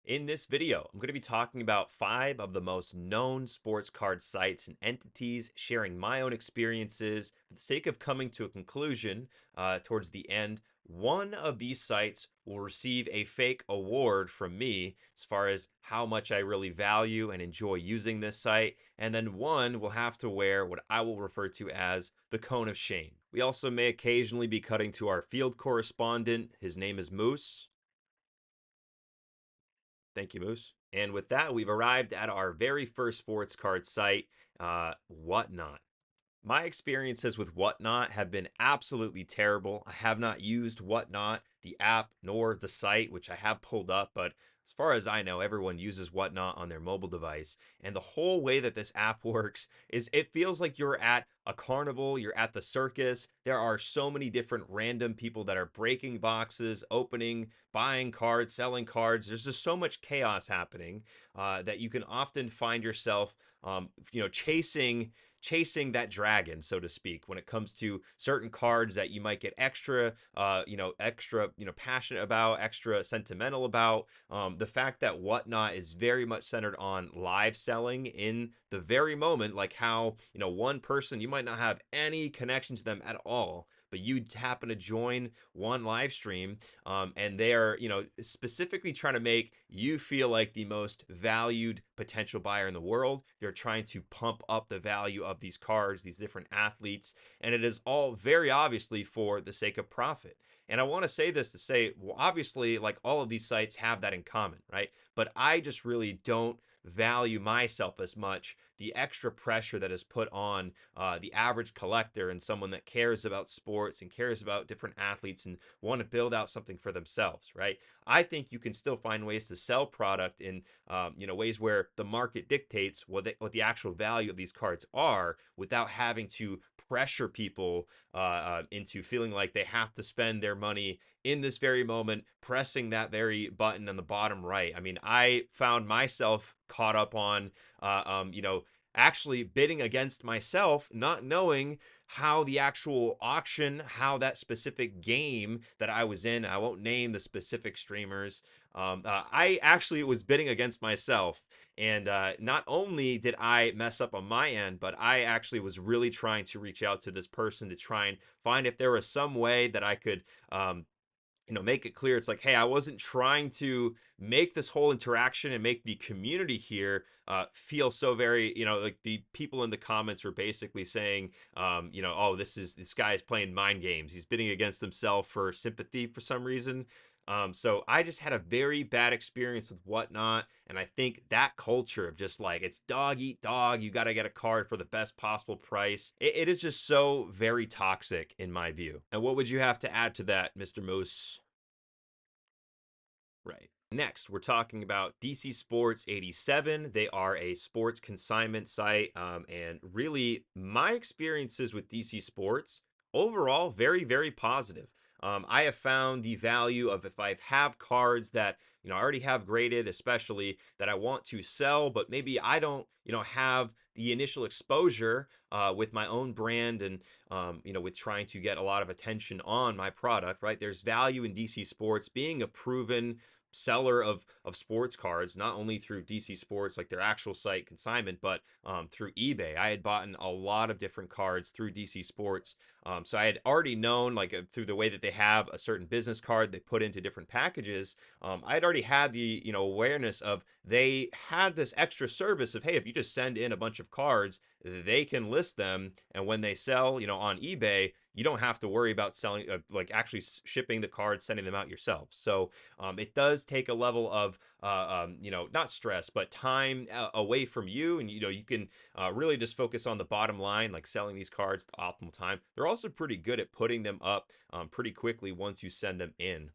In this video, I'm going to be talking about 5 of the most known sports card sites and entities, sharing my own experiences. For the sake of coming to a conclusion towards the end, one of these sites will receive a fake award from me as far as how much I really value and enjoy using this site. And then one will have to wear what I will refer to as the cone of shame. We also may occasionally be cutting to our field correspondent. His name is Moose. Thank you, Moose. And with that, we've arrived at our very first sports card site, Whatnot. My experiences with Whatnot have been absolutely terrible. I have not used Whatnot, the app, nor the site, which I have pulled up, but as far as I know, everyone uses Whatnot on their mobile device. And the whole way that this app works is it feels like you're at a carnival, you're at the circus. There are so many different random people that are breaking boxes, opening, buying cards, selling cards. There's just so much chaos happening that you can often find yourself, chasing that dragon, so to speak, when it comes to certain cards that you might get extra, passionate about, extra sentimental about. The fact that Whatnot is very much centered on live selling in the very moment, like how, one person, you might not have any connection to them at all, but you happen to join one live stream, and they are, specifically trying to make you feel like the most valued potential buyer in the world. They're trying to pump up the value of these cards, these different athletes, and it is all very obviously for the sake of profit. And I want to say this to say, well, obviously, like all of these sites have that in common, right? But I just really don't value myself as much, the extra pressure that is put on the average collector and someone that cares about sports and cares about different athletes and want to build out something for themselves, right? I think you can still find ways to sell product in ways where the market dictates what the actual value of these cards are without having to pressure people into feeling like they have to spend their money in this very moment, pressing that very button on the bottom right. I mean, I found myself caught up on, actually bidding against myself, not knowing how the actual auction, how that specific game that I was in, I won't name the specific streamers. I actually was bidding against myself. And not only did I mess up on my end, but I actually was really trying to reach out to this person to try and find if there was some way that I could make it clear. It's like, hey, I wasn't trying to make this whole interaction and make the community here feel so very, like the people in the comments were basically saying, oh, this guy is playing mind games. He's bidding against himself for sympathy for some reason. So I just had a very bad experience with Whatnot, and I think that culture of just like it's dog eat dog, you got to get a card for the best possible price. It is just so very toxic in my view. And what would you have to add to that, Mr. Moose? Right. Next, we're talking about DC Sports 87. They are a sports consignment site. And really, my experiences with DC Sports overall, very, very positive. I have found the value of if I have cards that, I already have graded, especially that I want to sell, but maybe I don't, have the initial exposure with my own brand and, with trying to get a lot of attention on my product, right? There's value in DC Sports being a proven seller of sports cards, not only through DC Sports, like their actual site consignment, but through eBay. I had bought a lot of different cards through DC Sports. So I had already known, like through the way that they have a certain business card they put into different packages. I had already had the awareness of they had this extra service of, hey, if you just send in a bunch of cards, they can list them, and when they sell, on eBay, you don't have to worry about selling, like actually shipping the cards, sending them out yourself. So it does take a level of, not stress, but time away from you. And, you can really just focus on the bottom line, like selling these cards at the optimal time. They're also pretty good at putting them up pretty quickly once you send them in.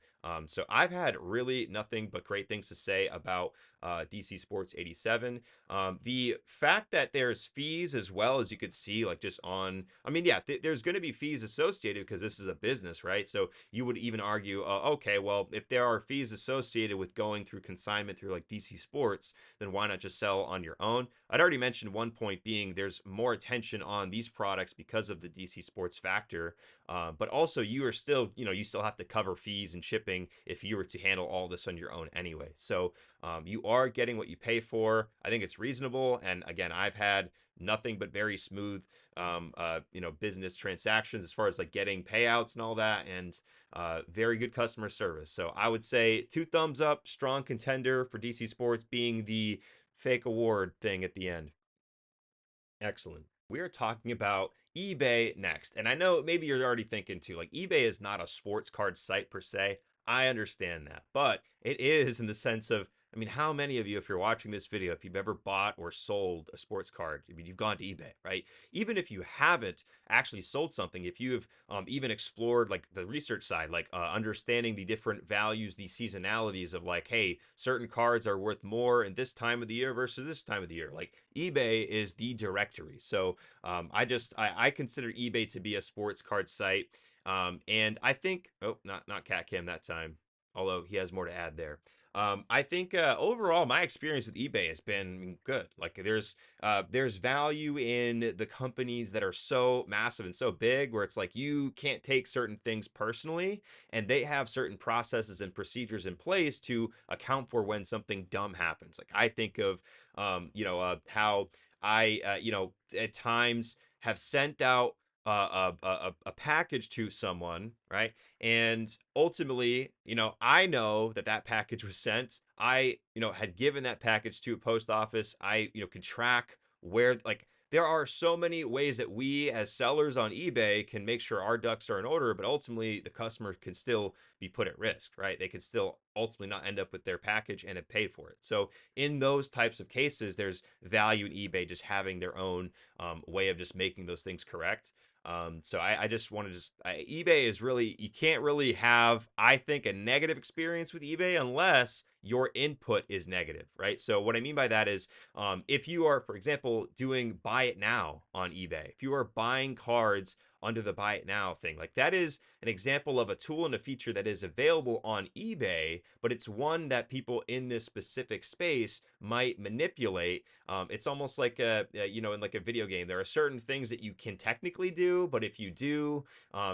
So I've had really nothing but great things to say about DC Sports 87. The fact that there's fees as well, as you could see, like just on, I mean, yeah, there's going to be fees associated because this is a business, right? So you would even argue, okay, well, if there are fees associated with going through consignment assignment through like DC Sports, then why not just sell on your own? I'd already mentioned one point being there's more attention on these products because of the DC Sports factor, but also you are still, you still have to cover fees and shipping if you were to handle all this on your own anyway. So you are getting what you pay for. I think it's reasonable. And again, I've had nothing but very smooth, business transactions as far as like getting payouts and all that, and very good customer service. So I would say two thumbs up, strong contender for DC Sports being the fake award thing at the end. Excellent. We are talking about eBay next. And I know maybe you're already thinking too, like eBay is not a sports card site per se. I understand that. But it is in the sense of, I mean, how many of you, if you're watching this video, if you've ever bought or sold a sports card, I mean, you've gone to eBay, right? Even if you haven't actually sold something, if you have even explored like the research side, like understanding the different values, the seasonalities of like, hey, certain cards are worth more in this time of the year versus this time of the year. Like eBay is the directory. So I consider eBay to be a sports card site. And I think, oh, not Cat Cam that time, although he has more to add there. I think overall my experience with eBay has been good. Like there's value in the companies that are so massive and so big where it's like you can't take certain things personally, and they have certain processes and procedures in place to account for when something dumb happens. Like I think of how I at times have sent out a package to someone, right? And ultimately, I know that that package was sent. I, had given that package to a post office. I, could track where, like, there are so many ways that we as sellers on eBay can make sure our ducks are in order, but ultimately the customer can still be put at risk, right? They can still ultimately not end up with their package and have paid for it. So in those types of cases, there's value in eBay just having their own way of just making those things correct. So I just want to eBay is really, you can't really have, I think, a negative experience with eBay unless your input is negative, right? So what I mean by that is if you are, for example, doing buy it now on eBay, if you are buying cards under the buy it now thing, like that is an example of a tool and a feature that is available on eBay, but it's one that people in this specific space might manipulate. It's almost like in like a video game, there are certain things that you can technically do, but if you do,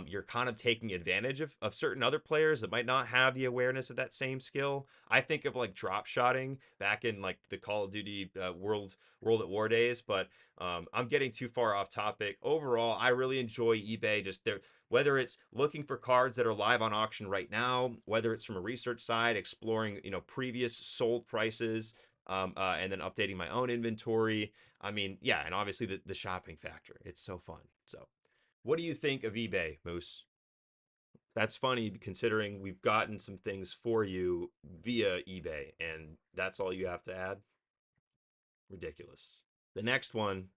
you're kind of taking advantage of certain other players that might not have the awareness of that same skill. I think of like drop shotting back in like the Call of Duty World at War days, but I'm getting too far off topic. Overall, I really enjoy eBay. Just there, whether it's looking for cards that are live on auction right now, whether it's from a research side, exploring previous sold prices, and then updating my own inventory. I mean, yeah, and obviously the shopping factor. It's so fun. So, what do you think of eBay, Moose? That's funny considering we've gotten some things for you via eBay, and that's all you have to add? Ridiculous. The next one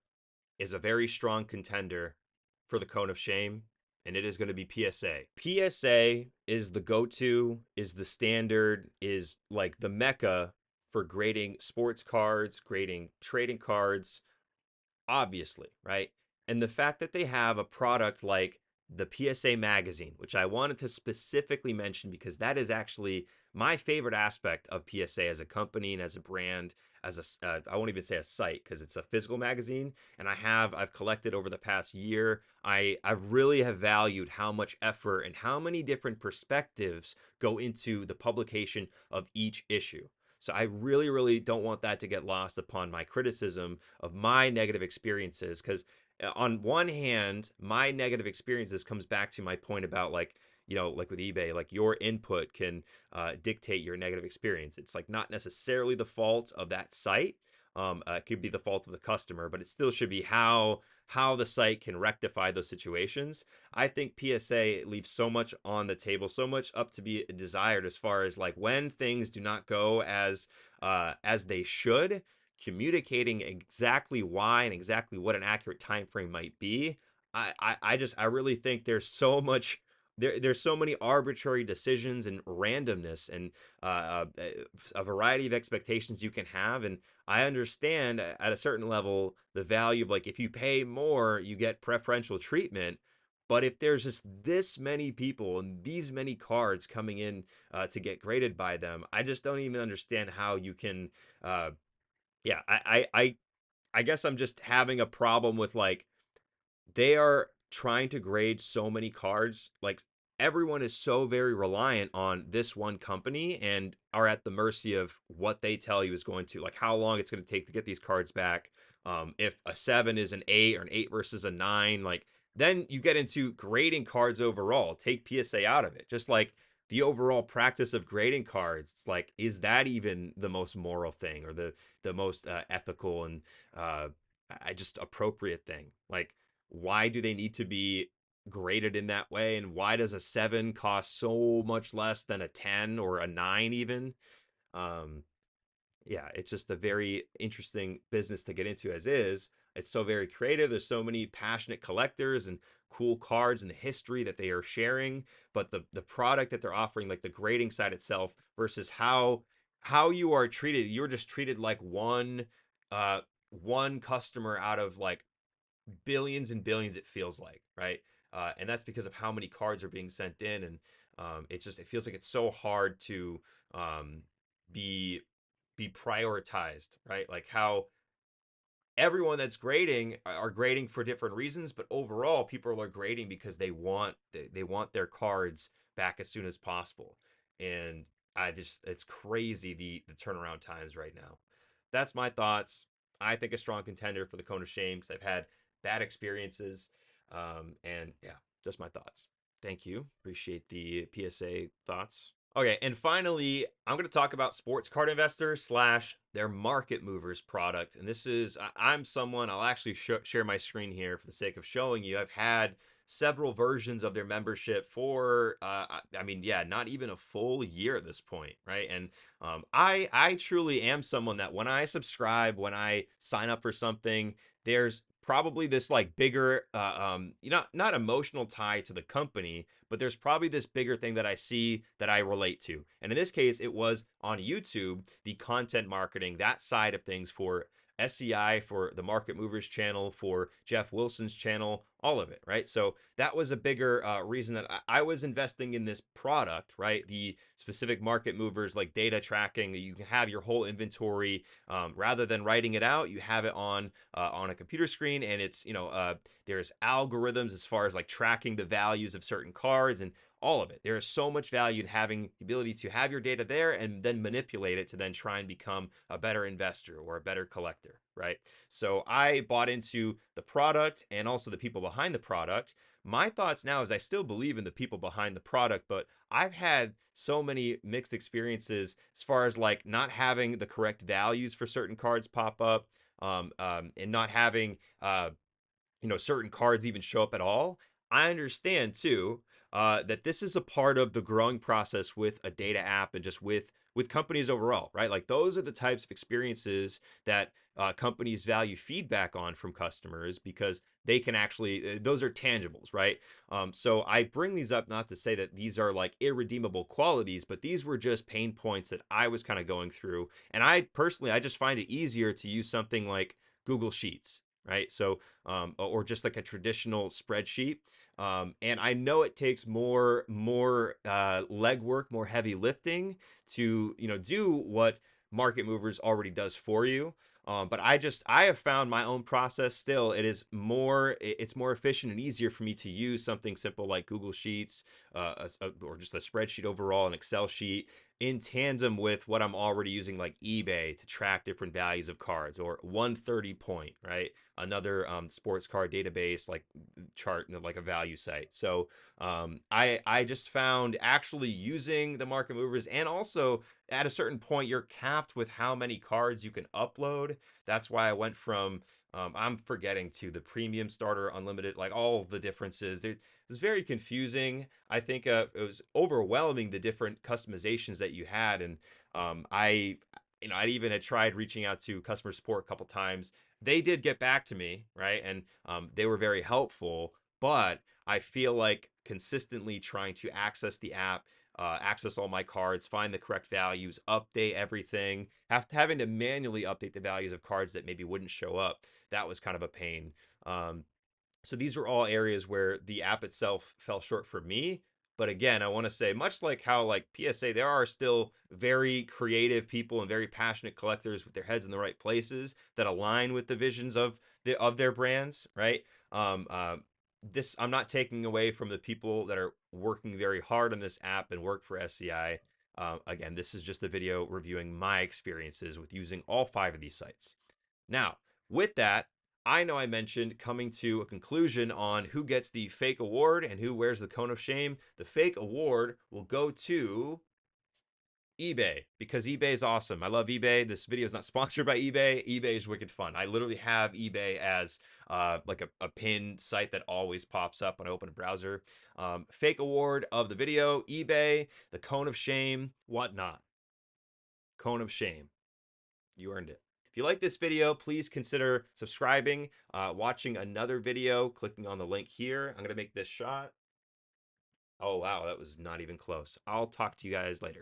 is a very strong contender for the Cone of Shame, and it is going to be PSA. PSA is the go to, is the standard, is like the mecca for grading sports cards, grading trading cards, obviously, right? And the fact that they have a product like the PSA magazine, which I wanted to specifically mention because that is actually my favorite aspect of PSA as a company and as a brand, as I won't even say a site because it's a physical magazine, and I've collected over the past year. I really have valued how much effort and how many different perspectives go into the publication of each issue. So I really, really don't want that to get lost upon my criticism of my negative experiences. Because on one hand, my negative experiences comes back to my point about like, like with eBay, like your input can dictate your negative experience. It's like not necessarily the fault of that site. It could be the fault of the customer, but it still should be how the site can rectify those situations. I think PSA leaves so much on the table, so much up to be desired as far as like when things do not go as they should, communicating exactly why and exactly what an accurate time frame might be. I really think there's so much there's so many arbitrary decisions and randomness and a variety of expectations you can have, and I understand at a certain level the value of like if you pay more you get preferential treatment, But if there's just this many people and these many cards coming in to get graded by them, I just don't even understand how you can. Uh, yeah, I guess I'm just having a problem with like they are trying to grade so many cards. Like everyone is so very reliant on this one company and are at the mercy of what they tell you is going to, like how long it's going to take to get these cards back. If a seven is an eight or an eight versus a nine, like then you get into grading cards overall. Take PSA out of it. Just like the overall practice of grading cards, it's like, is that even the most moral thing or the most ethical and uh, I just appropriate thing? Like why do they need to be graded in that way, and why does a 7 cost so much less than a 10 or a 9 even? um yeah, it's just a very interesting business to get into as is. It's so very creative. There's so many passionate collectors and cool cards and the history that they are sharing, but the product that they're offering, like the grading side itself versus how you are treated, you're just treated like uh one customer out of like billions and billions, it feels like, right? And that's because of how many cards are being sent in, and it feels like it's so hard to um, be be prioritized, right? Like how everyone that's grading are grading for different reasons, but overall people are grading because they want their cards back as soon as possible. And I just it's crazy the turnaround times right now. That's my thoughts. I think a strong contender for the Cone of Shame because I've had bad experiences. And yeah, just my thoughts. Thank you. Appreciate the PSA thoughts. Okay, and finally, I'm going to talk about Sports Card Investor slash their MarketMovers product. And this is, I'm someone, I'll actually share my screen here for the sake of showing you. I've had several versions of their membership for, I mean, yeah, not even a full year at this point, right? And I truly am someone that when I subscribe, when I sign up for something, there's probably this like bigger not emotional tie to the company, but there's probably this bigger thing that I see that I relate to. And in this case it was on YouTube, the content marketing, that side of things for SCI, for the Market Movers channel, for Jeff Wilson's channel, all of it, right? So that was a bigger reason that I was investing in this product, right? The specific Market Movers, like data tracking, you can have your whole inventory rather than writing it out. You have it on a computer screen, and it's there's algorithms as far as like tracking the values of certain cards and all of it. There is so much value in having the ability to have your data there and then manipulate it to then try and become a better investor or a better collector, right? So I bought into the product and also the people behind the product. My thoughts now is I still believe in the people behind the product, but I've had so many mixed experiences as far as like not having the correct values for certain cards pop up, and not having certain cards even show up at all. I understand too that this is a part of the growing process with a data app and just with companies overall, right? Like those are the types of experiences that companies value feedback on from customers because they can actually those are tangibles, right? So I bring these up not to say that these are like irredeemable qualities, but these were just pain points that I was kind of going through, and I personally I just find it easier to use something like Google Sheets, right? So or just like a traditional spreadsheet. And I know it takes more legwork, more heavy lifting to do what Market Movers already does for you. But I have found my own process still. It's more efficient and easier for me to use something simple like Google Sheets, or just a spreadsheet overall, an Excel sheet, in tandem with what I'm already using like eBay to track different values of cards, or 130 point, right? Another sports card database like chart, like a value site. So I just found actually using the Market Movers, and also at a certain point you're capped with how many cards you can upload. That's why I went from I'm forgetting to the premium starter unlimited, like all of the differences. It's very confusing. I think it was overwhelming the different customizations that you had, and I even had tried reaching out to customer support a couple times. They did get back to me, right, and they were very helpful. But I feel like consistently trying to access the app, access all my cards, find the correct values, update everything, having to manually update the values of cards that maybe wouldn't show up. That was kind of a pain. Um, So these were all areas where the app itself fell short for me. But again, I want to say, much like how like PSA, there are still very creative people and very passionate collectors with their heads in the right places that align with the visions of their brands, right? Um, uh, this I'm not taking away from the people that are working very hard on this app and work for SCI. Again, this is just a video reviewing my experiences with using all 5 of these sites. Now, with that, I know I mentioned coming to a conclusion on who gets the fake award and who wears the cone of shame. The fake award will go to eBay because eBay is awesome. I love eBay. This video is not sponsored by eBay. eBay is wicked fun. I literally have eBay as like a pinned site that always pops up when I open a browser. Fake award of the video, eBay, the cone of shame, whatnot. Cone of shame. You earned it. If you like this video, please consider subscribing, watching another video, clicking on the link here. I'm going to make this shot. Oh, wow, that was not even close. I'll talk to you guys later.